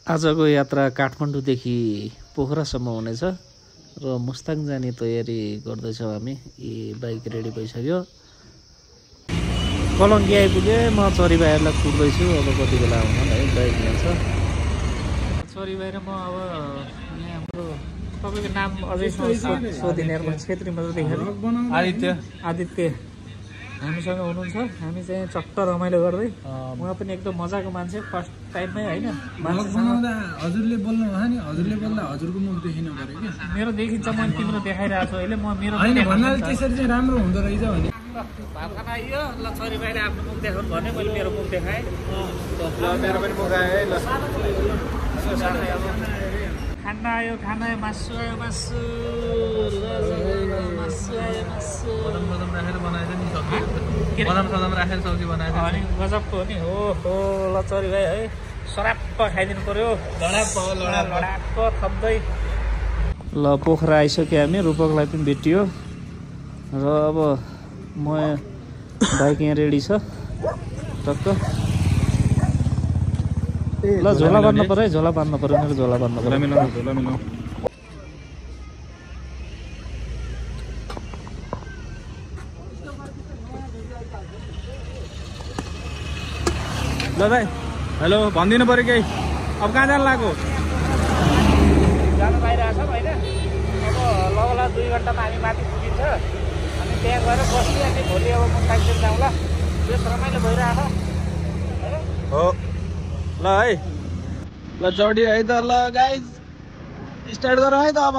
आजको यात्रा काठमाडौँदेखि पोखरासम्म हुनेछ र मुस्ताङ जाने तयारी गर्दैछौँ हामी। बाइक रेडी भइसक्यो। कलङ्की आइपुगे। म चरी भाइहरूलाई कुर्दैछु। अब कति बेला आउनु है, बाइक ल्याउँछ चरी भाइ र म। अब यहाँ हाम्रो तपाईँको नाम अझै सोधिने छेत्री मात्र देखाएँ। आदित्य हामीसँग हुनुहुन्छ। हामी चाहिँ चट्ट रमाइलो गर्दै, उहाँ पनि एकदम मजाको मान्छे। फर्स्ट टाइममै होइन, हजुरले बोल्नु भयो नि, हजुरले बोल्दा हजुरको मुख देखिनु पर्यो कि। मेरो देखिन्छ, मैले तिम्रो देखाइरहेको छु अहिले। म मेरो होइन भन्नाले त्यसरी चाहिँ राम्रो हुँदो रहेछ भने भात खान आइयो। ल छोरी बाहिर आफ्नो मुख देखाउनु भने मैले मेरो मुख देखाएँ। मेरो पनि मुख आयो है। ल खाना आयो, खाना आयो, मासु आयो, मासु मासु आयो, मासु बदम राखेर बनाएछ नि सब्जी। बदम राखेर सब्जी बनाएछ अनि गजबको हो नि। हो हो ल चरी भाइ है, सराप्प खाइदिनु पर्यो। लडाप्प थप्दै। ल पोखरा आइसक्यो हामी। रूपकलाई पनि भेटियो र अब म बाइक यहाँ रेडी छ टक्क। ल झोला बाँध्नु पर्यो है, झोला बाँध्नु पर्यो। मेरो झोला बाँध्नु पर्यो। ल भाइ हेलो भनिदिनु पर्यो केही। अब कहाँ जानु लाग्यो? जानु पाइरहेको छ होइन। अब लगला 2 घन्टामा हामी माथि पुगिन्छ। अनि त्यहाँ गएर बस्ने। अनि भोलि अब मुस्ताङतिर जाउँला। बेस रमाइलो भइरहेको हो। ल है, ल चढ्यो है त। ल गाइज स्टार्ट गरौँ है त अब।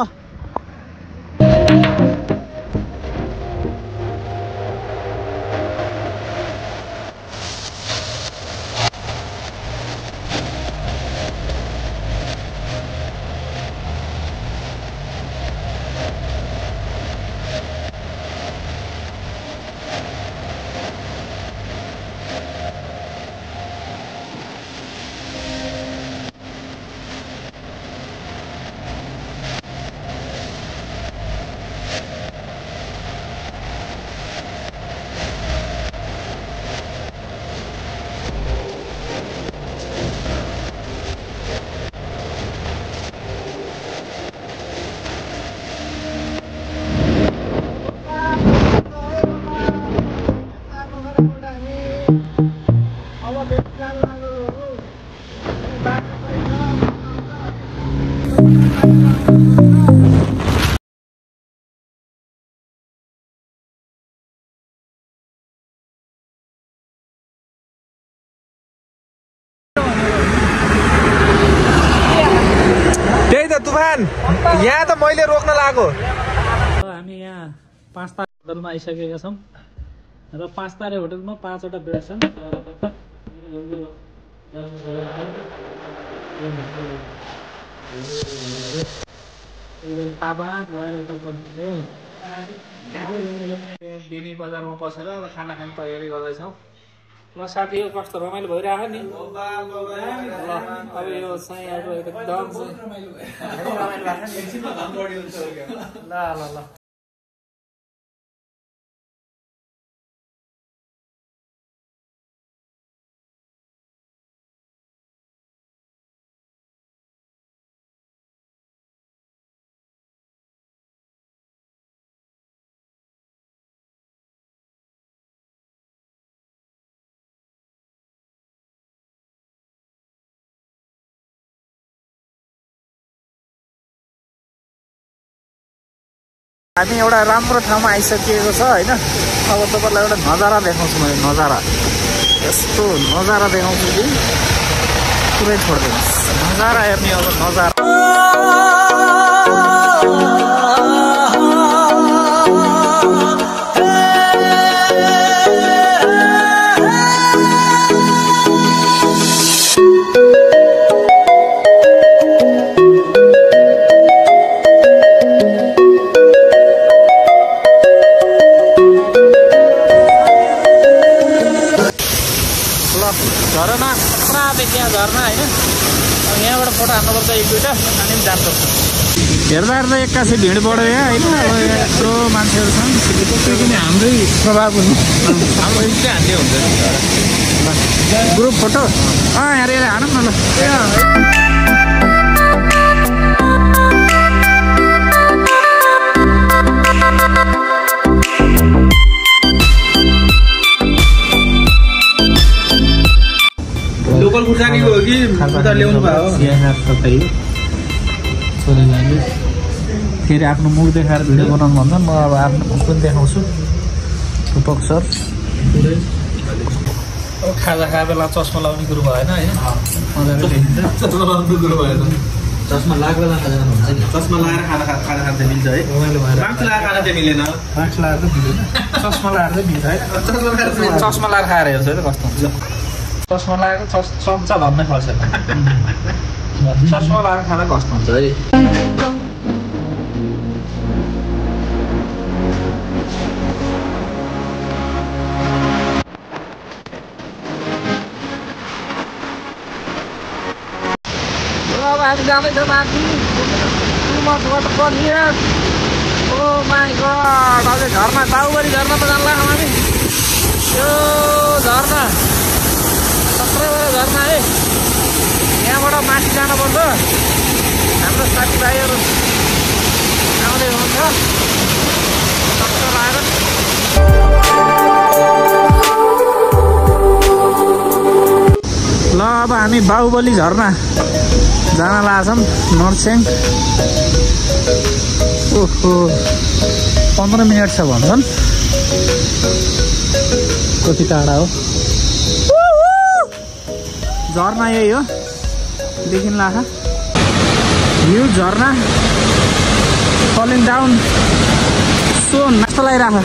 त्यही त तुफान यहाँ त मैले रोक्न लाग्यो। हामी यहाँ 5 तारे होटलमा आइसकेका छौँ र 5 तारे होटलमा 5वटा बेड छन्। दिनी बजारमा बसेर खाना खाने तयारी गर्दैछौँ। ल साथी, यो कस्तो रमाइलो भइरहेको नि। ल अब यो चाहिँ अब एकदम ल ल ल हामी एउटा राम्रो ठाउँमा आइसकिएको छ होइन। अब तपाईँलाई एउटा नजारा देखाउँछु मैले। नजारा यस्तो नजारा देखाउँछु कि पुरै छोडिदिनुहोस्। नजारा हेर्ने अब नजारा। झरना पुरा देखिया झरना होइन। यहाँबाट फोटो हान्नुपर्छ 1-2टा अनि जानुपर्छ। हेर्दा हेर्दा एक्कासी भिड बढ्यो यहाँ होइन। अब यत्रो मान्छेहरू छन्। हाम्रै प्रभाव हुनु हाम्रो चाहिँ हान्ने हुन्छ ग्रुप फोटो। यहाँ हानौँ न ल। छोरीले फेरि आफ्नो मुख देखाएर भिडियो बनाउनु भन्दा म अब आफ्नो मुख पनि देखाउँछु रूपक सर खाजा खाए बेला चस्मा लाउने कुरो भएन होइन मजाले देखिन्छ चस्मा लाउने कुरो भएन चस्मा लाग्दैन हुन्छ नि चस्मा लगाएर खाना खाँदा मिल्छ है मास्क लगाएर खाना चाहिँ मिलेन मास्क लगाएर चाहिँ मिलेन चस्मा लगाएर चाहिँ मिल्छ है चस्मा लगाएर खाएर हेर्छ है कस्तो हुन्छ चस्मा लगाएर चम्चा भन्नै पर्छ चस्मा लगाएर खाना कस्तो हुन्छ है हामी जाँदैछ माथि ओ माई गड अझै झर्ना बाहुबली झर्ना त जान्ला हामी यो झर्ना सत्रवटा झर्ना है यहाँबाट माथि जानुपर्छ हाम्रो साथीभाइहरू आउँदै हुनुहुन्छ सत्र लगाएर ल अब हामी बाहुबली झर्ना जान लाग्छौँ नर्स्याङ ओहो 15 मिनट छ भन्छन् कति टाढा हो झर्ना यही हो देखिन लाग्छ भ्यू झर्ना फलिङ डाउन सो नाच्न लगाइराख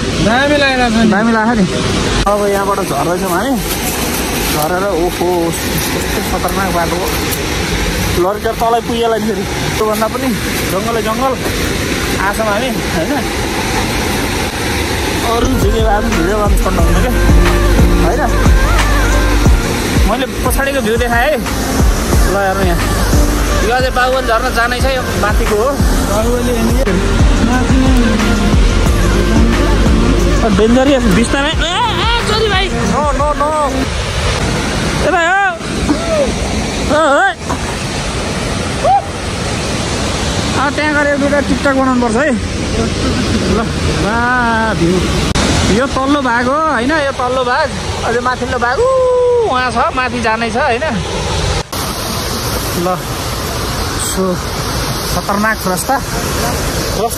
दामी लाग्छ नि अब यहाँबाट झर्दैछौँ हामी झरेर ओहो यस्तो खतरनाक बाटो हो लड्केर तलै पुगेलाई फेरि त्योभन्दा पनि जङ्गलै जङ्गल आछौँ हामी होइन अरू भिडियो गर्नु छोड्नु हुन्न क्या होइन मैले पछाडिको भ्यू देखाएँ है ल हेर्नु यहाँ यो अझै बाहुबली झर्न जानै छ यो माथिको हो बाहुबली डेन्जरियस बिस्तारै चोरी भाइ नो नो नो यता हो त्यहाँ गएर एउटा टिकटक बनाउनु पर्छ है ल भ्यू यो तल्लो भाग हो होइन यो तल्लो भाग अझै माथिल्लो भाग उहाँ छ माथि जानै छ होइन ल सो खतरनाक रास्ता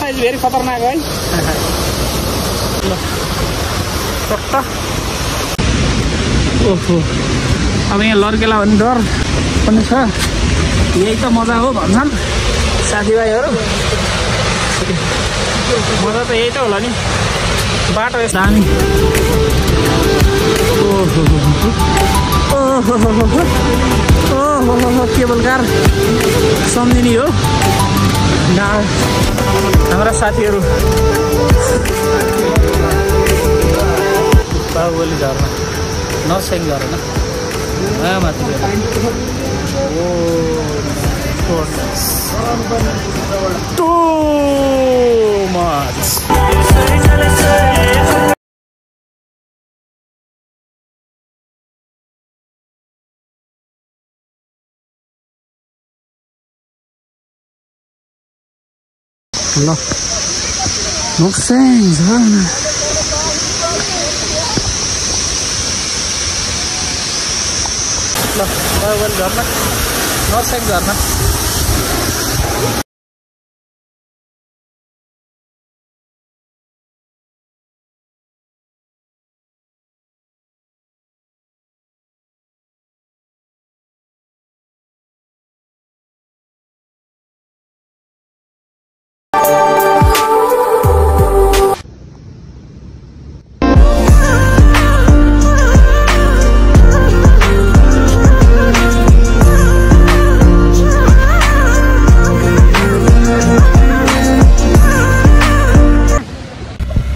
इज भेरी खतरनाक है ल टट्ट ओहो अब यहाँ लड्केला भन्ने डर पनि छ यही त मजा हो भन्छन् साथीभाइहरू मजा त यही त होला नि बाटो यस्तो दामी ओहो केबल कार सम्झिने हो हाम्रा साथीहरू बाहुबली झर्ना नर्स्याङ झर्ना माथि too much. ल नर्स्याङ झर्ना ल बाहुबली झर्ना नर्स्याङ झर्ना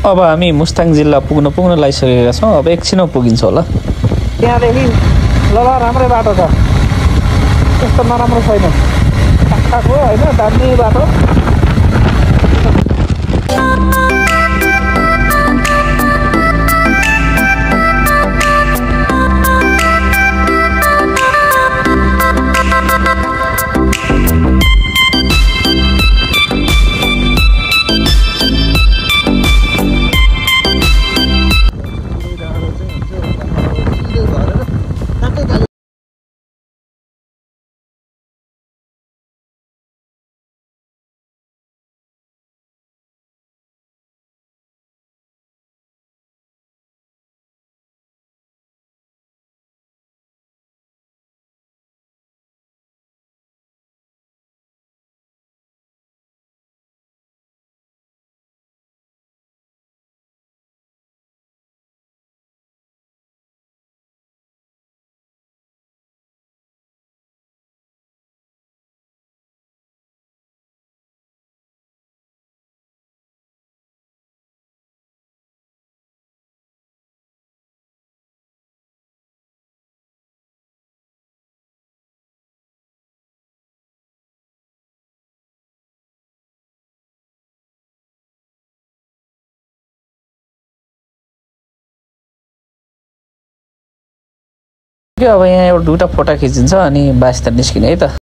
अब हामी मुस्ताङ जिल्ला पुग्न लागिसकेका छौँ अब एकछिनमा पुगिन्छ होला त्यहाँदेखि ल राम्रै बाटो छ त्यस्तो नराम्रो छैन ठिकठाक हो होइन दामी बाटो अब यहाँ एउटा दुईटा फोटो खिचिन्छ अनि बास त निस्किने है त।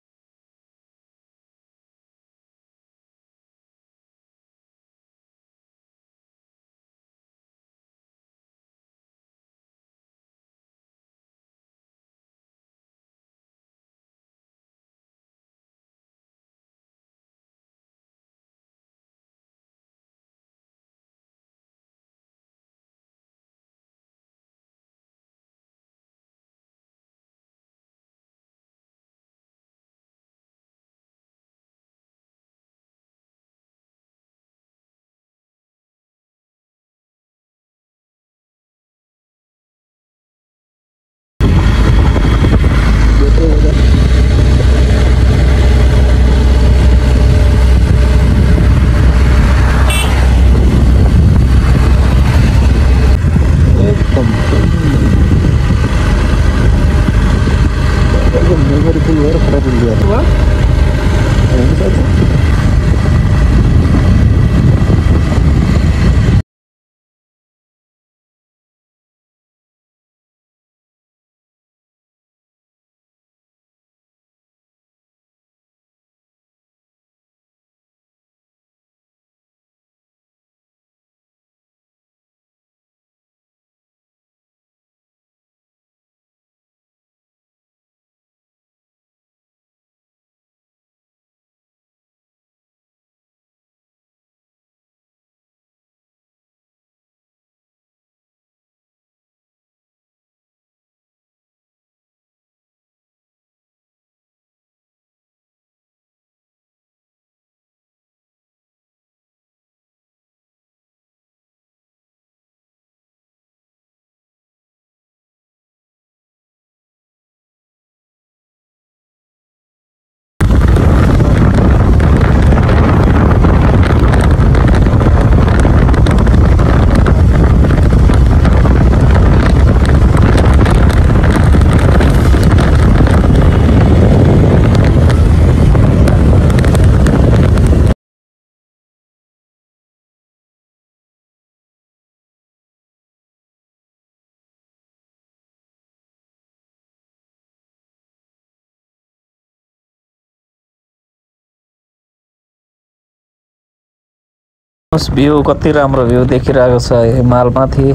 उस भ्यू कति राम्रो भ्यू देखिरहेको छ हिमालमाथि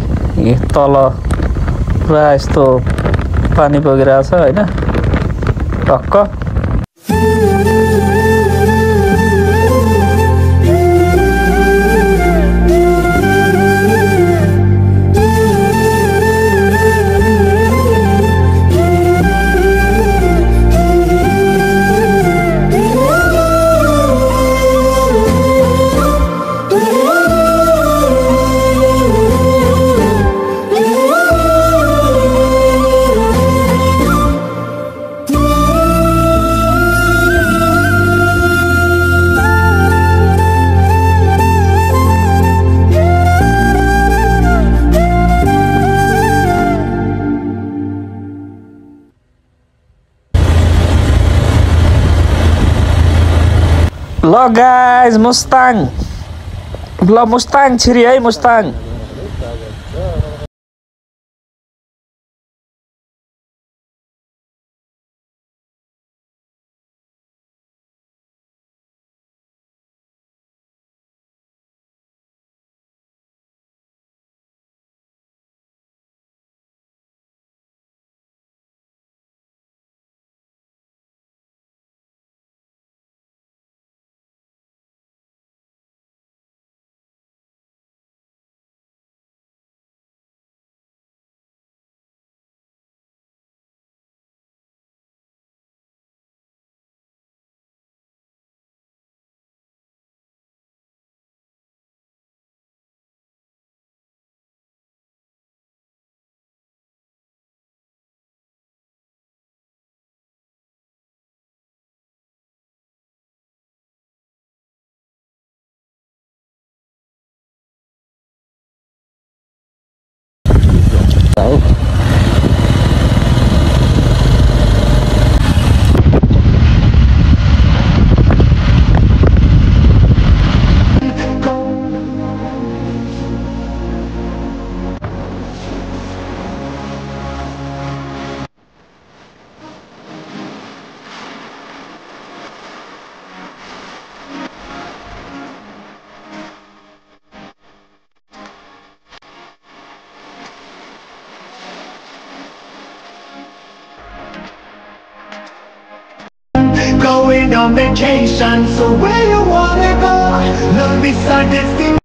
तल पुरा यस्तो पानी बगिरहेछ हैन टक्क। ल गाइज मुस्ताङ छिरी है Mustang. going on vacation, so where you wanna go? Love is our destination.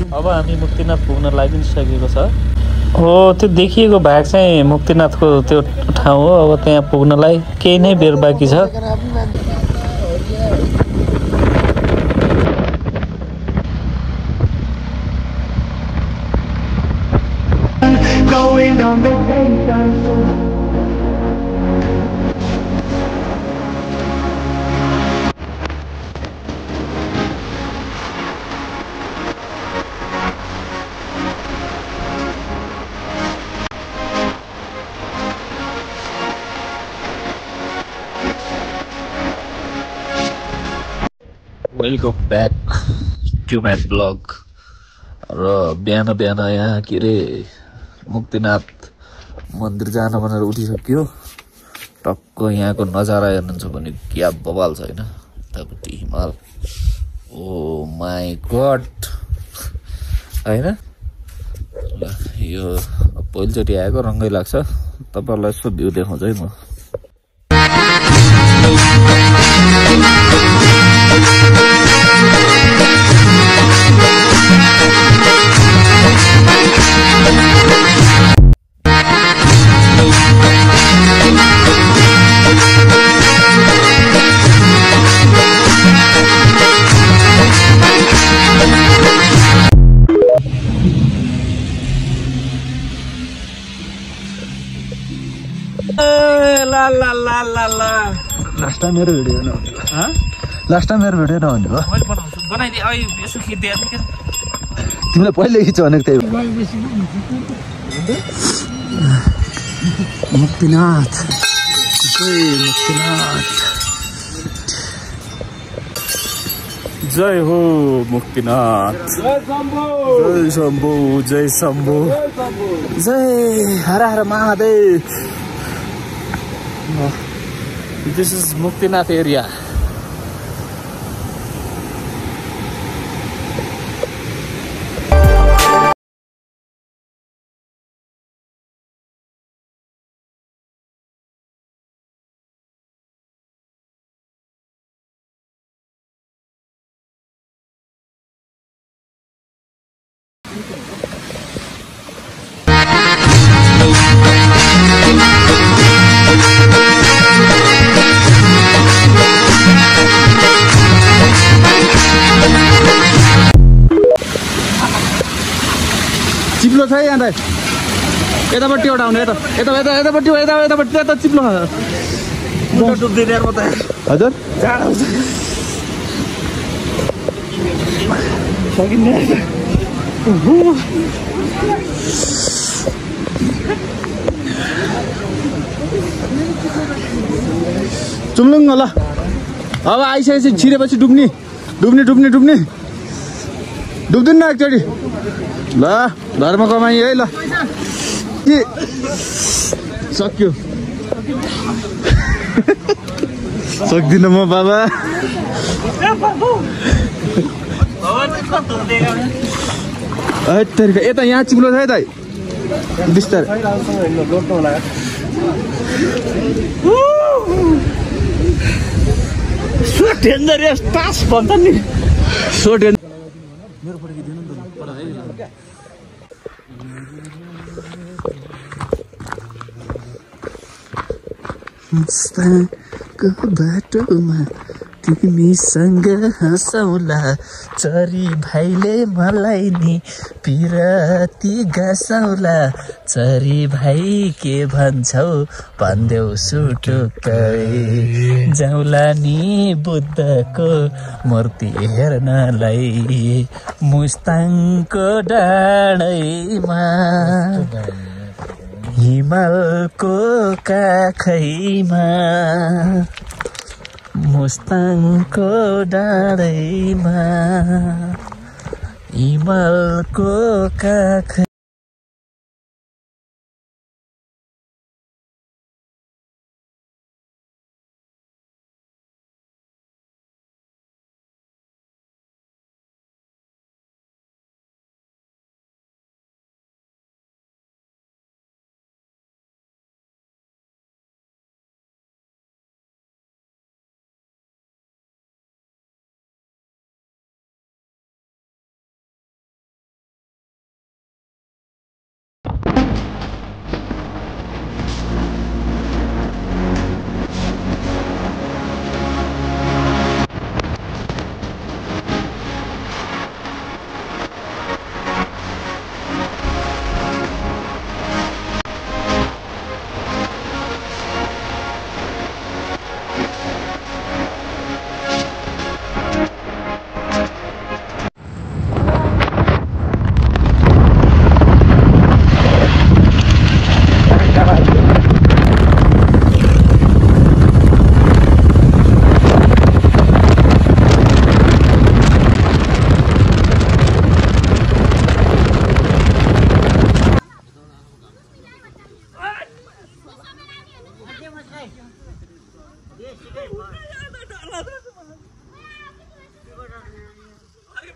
अब हामी मुक्तिनाथ पुग्न लागिसकेको छ हो त्यो देखिएको भाग चाहिँ मुक्तिनाथको त्यो ठाउँ हो अब त्यहाँ पुग्नलाई केही नै बेर बाँकी छ Going on vacation. Welcome back to my blog र बिहान बिहान यहाँ के अरे मुक्तिनाथ मन्दिर जान भनेर उठिसक्यो टक्क यहाँको नजारा हेर्नुहुन्छ भने क्या बवाल छ होइन यतापट्टि हिमाल ओ माई गड होइन ल यो पहिलोचोटि आएको रङ्गै लाग्छ तपाईँहरूलाई यसो भ्यू देखाउँछु है म लास्ट टाइम मेरो भिडियो नहुने लास्ट टाइम मेरो भिडियो नहुने भयो मैले बनाउँछु बनाइदिएँ अहिले यसो खिच्दै तिमीले पहिले खिच्यो भनेको त्यही मुक्तिनाथ जय हो मुक्तिनाथ जय शम्भु जय शम्भु जय हर हर Mahadev this is Muktinath area चिप्लो छ है यहाँ त यतापट्टि एउटा आउने यता यता यता यतापट्टि यतापट्टि यता चिप्लो हजुर चुम्लुङ ल अब आइसकेपछि छिरेपछि डुब्ने डुब्दिनु न एकचोटि ल धर्म कमाइ है ल के सक्यो सक्दिनँ म बाबा यता यहाँ चिप्लो छ है दाइ बिस्तारै सो डेन्जरियस टास्क भन्छ नि सो डेन्जर मेरो फर्किदिनु नि त पर है मुस्ताङको बाटोमा तिमीसँग हँसौला चरी भाइले मलाई नि पिराती गाँसौला चरी भाइ के भन्छौ भनिदेऊ सुटुक्कै जाउँला नि बुद्धको मूर्ति हेर्नलाई मुस्ताङको डाँडैमा हिमालको काखैमा मुस्ताङको डाँडैमा हिमालको काखै Lagi